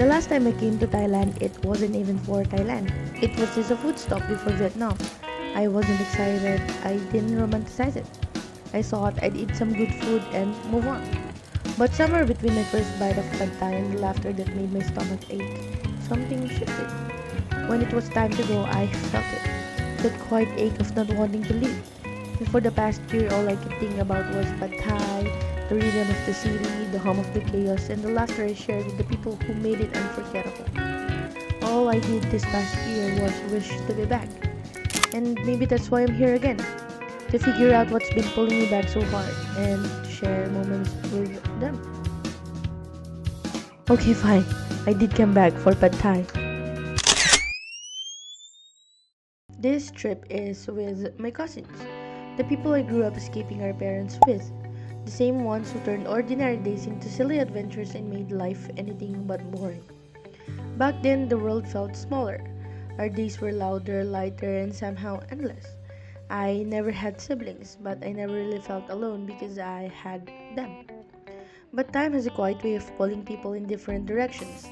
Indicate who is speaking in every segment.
Speaker 1: The last time I came to Thailand, it wasn't even for Thailand. It was just a food stop before Vietnam. I wasn't excited. I didn't romanticize it. I thought I'd eat some good food and move on. But somewhere between my first bite of pad thai and the laughter that made my stomach ache, something shifted. When it was time to go, I felt it. That quiet ache of not wanting to leave. And for the past year, all I could think about was pad thai, the rhythm of the city, the hum of the chaos, and the laughter I shared with the people who made it unforgettable. All I did this past year was wish to be back. And maybe that's why I'm here again. To figure out what's been pulling me back so hard and to share moments with them. Okay, fine. I did come back for pad thai. This trip is with my cousins, the people I grew up escaping our parents with, the same ones who turned ordinary days into silly adventures and made life anything but boring. Back then, the world felt smaller. Our days were louder, lighter, and somehow endless. I never had siblings, but I never really felt alone because I had them. But time has a quiet way of pulling people in different directions.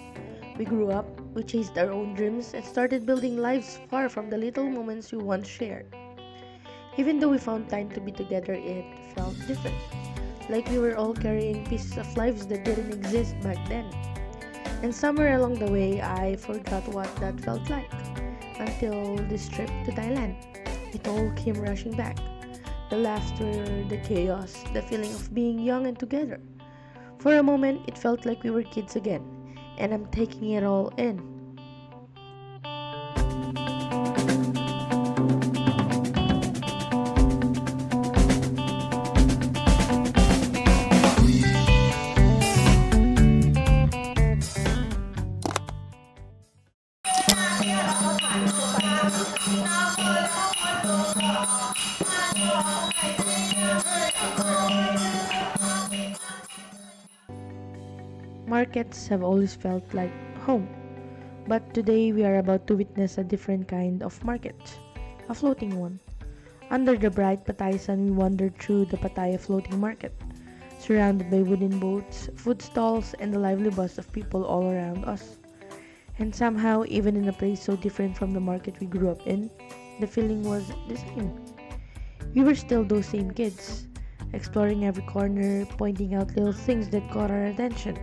Speaker 1: We grew up, we chased our own dreams, and started building lives far from the little moments we once shared. Even though we found time to be together, it felt different. Like we were all carrying pieces of lives that didn't exist back then. And somewhere along the way, I forgot what that felt like. Until this trip to Thailand. It all came rushing back. The laughter, the chaos, the feeling of being young and together. For a moment, it felt like we were kids again. And I'm taking it all in. Markets have always felt like home, but today we are about to witness a different kind of market, a floating one. Under the bright patay sun, we wandered through the Pattaya floating market, surrounded by wooden boats, food stalls, and the lively buzz of people all around us. And somehow, even in a place so different from the market we grew up in, the feeling was the same. We were still those same kids, exploring every corner, pointing out little things that caught our attention,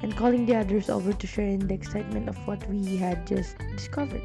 Speaker 1: and calling the others over to share in the excitement of what we had just discovered.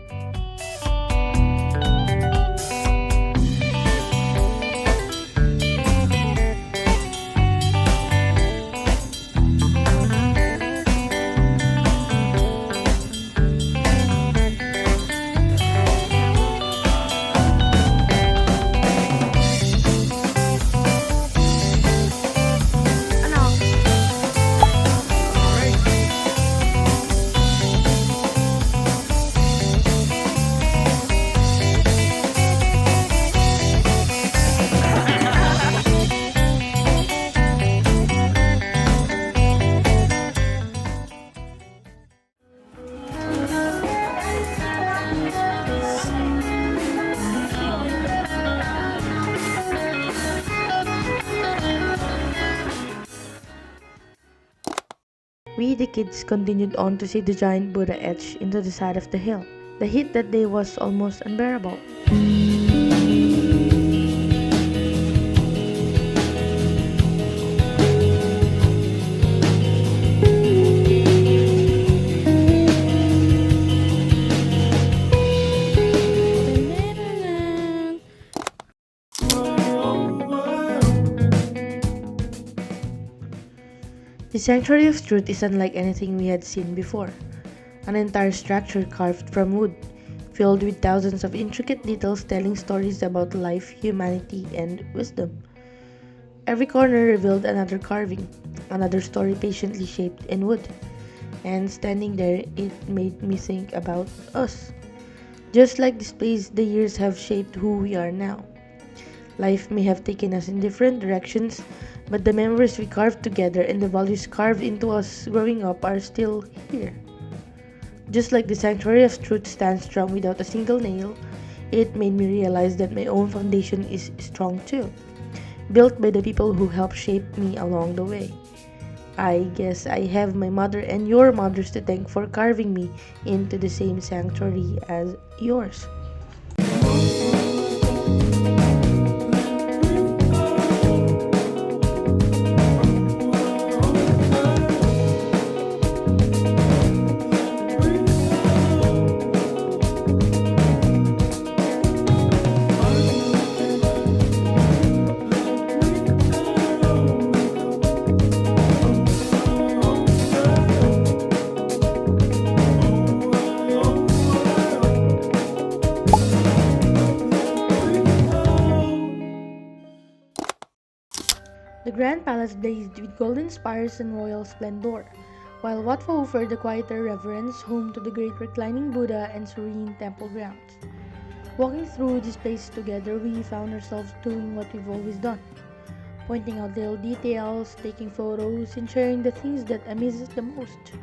Speaker 1: We, the kids, continued on to see the giant Buddha etched into the side of the hill. The heat that day was almost unbearable. The Sanctuary of Truth is unlike anything we had seen before. An entire structure carved from wood, filled with thousands of intricate details telling stories about life, humanity, and wisdom. Every corner revealed another carving, another story patiently shaped in wood. And standing there, it made me think about us. Just like this place, the years have shaped who we are now. Life may have taken us in different directions, but the memories we carved together and the values carved into us growing up are still here. Just like the Sanctuary of Truth stands strong without a single nail, it made me realize that my own foundation is strong too, built by the people who helped shape me along the way. I guess I have my mother and your mothers to thank for carving me into the same sanctuary as yours. The grand palace blazed with golden spires and royal splendor, while Wat Pho offered the quieter reverence, home to the great reclining Buddha and serene temple grounds. Walking through these places together, we found ourselves doing what we've always done, pointing out little details, taking photos, and sharing the things that amaze us the most.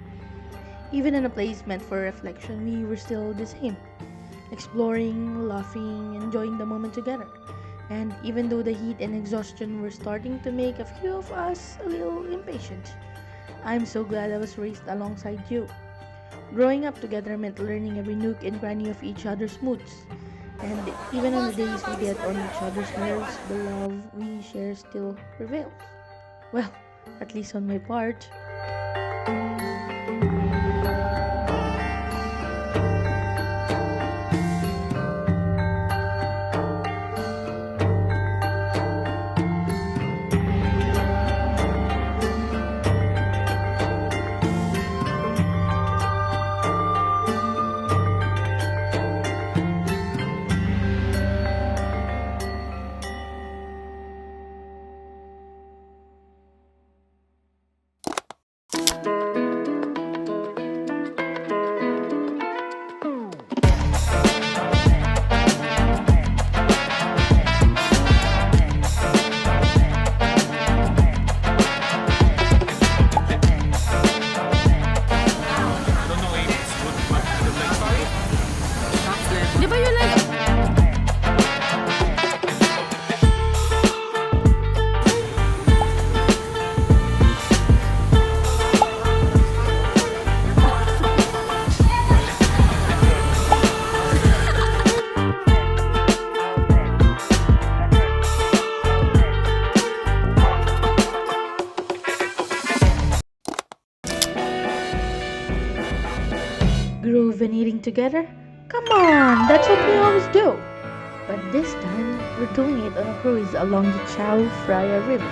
Speaker 1: Even in a place meant for reflection, we were still the same, exploring, laughing, enjoying the moment together. And even though the heat and exhaustion were starting to make a few of us a little impatient, I'm so glad I was raised alongside you. Growing up together meant learning every nook and cranny of each other's moods. And even on the days we get on each other's nerves, the love we share still prevails. Well, at least on my part.
Speaker 2: Di ba yun lang?
Speaker 1: Groove and eating together? Come on, that's what we always do. But this time, we're doing it on a cruise along the Chao Phraya River.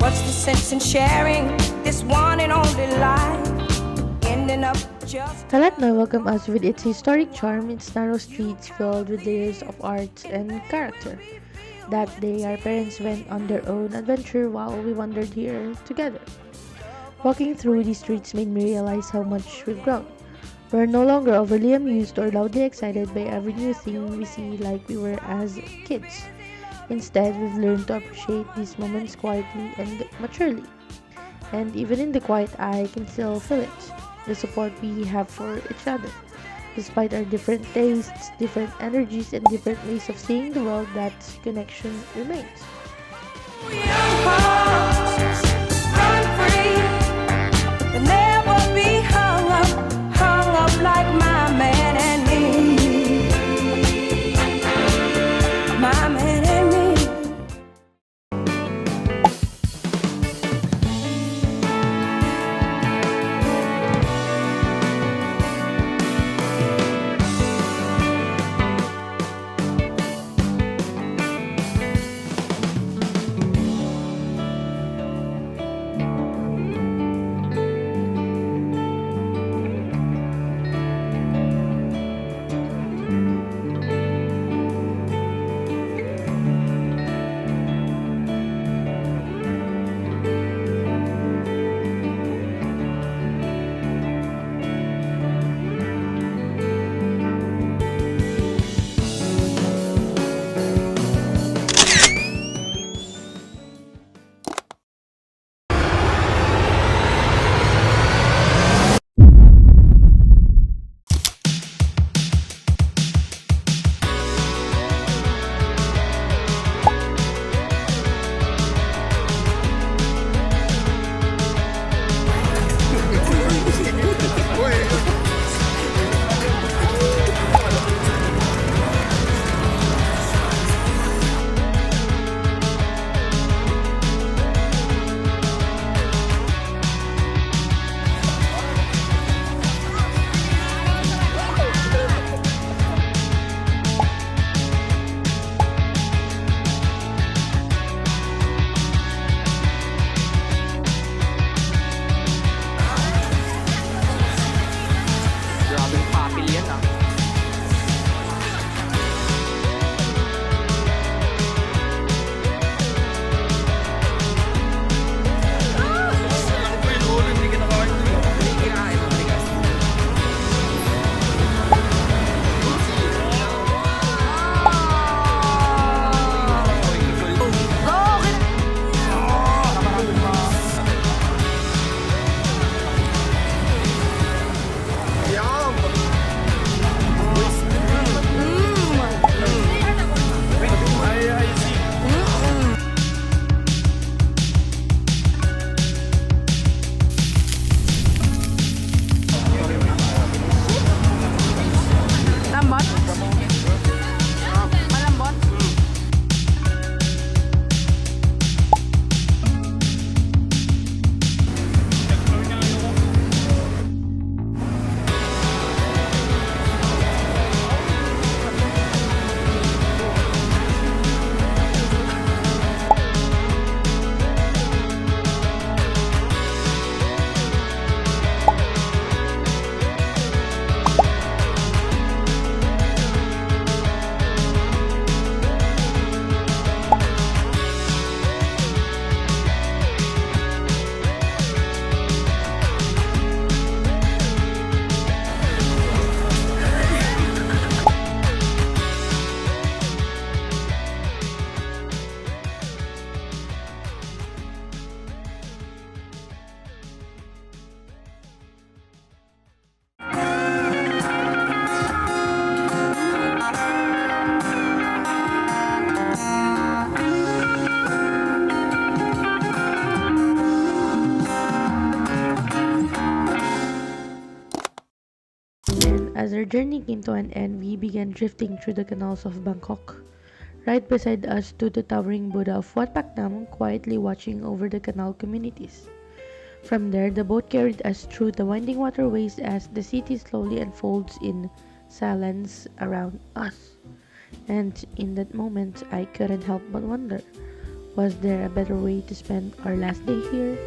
Speaker 3: What's the sense in sharing this one and only life? Ending up just
Speaker 1: Talat Noi welcomed us with its historic charm, its narrow streets filled with layers of art and character. That day, our parents went on their own adventure while we wandered here together. Walking through these streets made me realize how much we've grown. We're no longer overly amused or loudly excited by every new thing we see like we were as kids. Instead, we've learned to appreciate these moments quietly and maturely. And even in the quiet, I can still feel it, the support we have for each other. Despite our different tastes, different energies, and different ways of seeing the world, that connection remains.
Speaker 3: young hearts run free. They'll never be hung up like my man and me. My man and me.
Speaker 1: our journey came to an end, we began drifting through the canals of Bangkok. Right beside us stood the towering Buddha of Wat Pak Nam, quietly watching over the canal communities. From there, the boat carried us through the winding waterways as the city slowly unfolds in silence around us. And in that moment, I couldn't help but wonder, was there a better way to spend our last day here?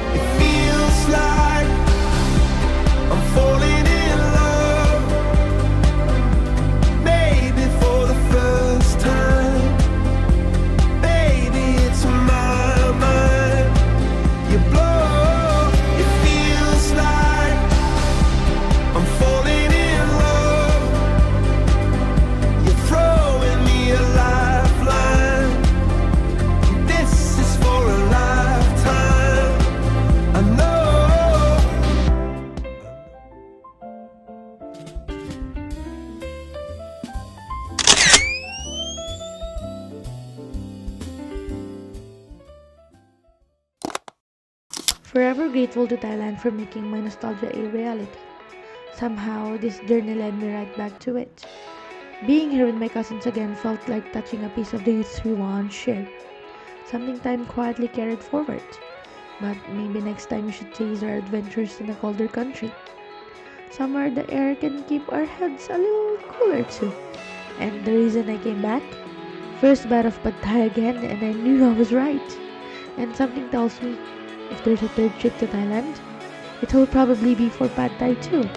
Speaker 3: It feels like I'm falling in love, maybe for the first time. Baby, it's my mind. You blow. It feels like I'm falling in love. You're throwing me a lifeline. This is for a lifetime. I know.
Speaker 1: Forever grateful to Thailand for making my nostalgia a reality. Somehow, this journey led me right back to it. Being here with my cousins again felt like touching a piece of the youth we once shared. Something time quietly carried forward. But maybe next time we should chase our adventures in a colder country. Somewhere the air can keep our heads a little cooler too. And the reason I came back? First bite of pad thai again, and I knew I was right. And something tells me, if there's a third trip to Thailand, it will probably be for pad thai too.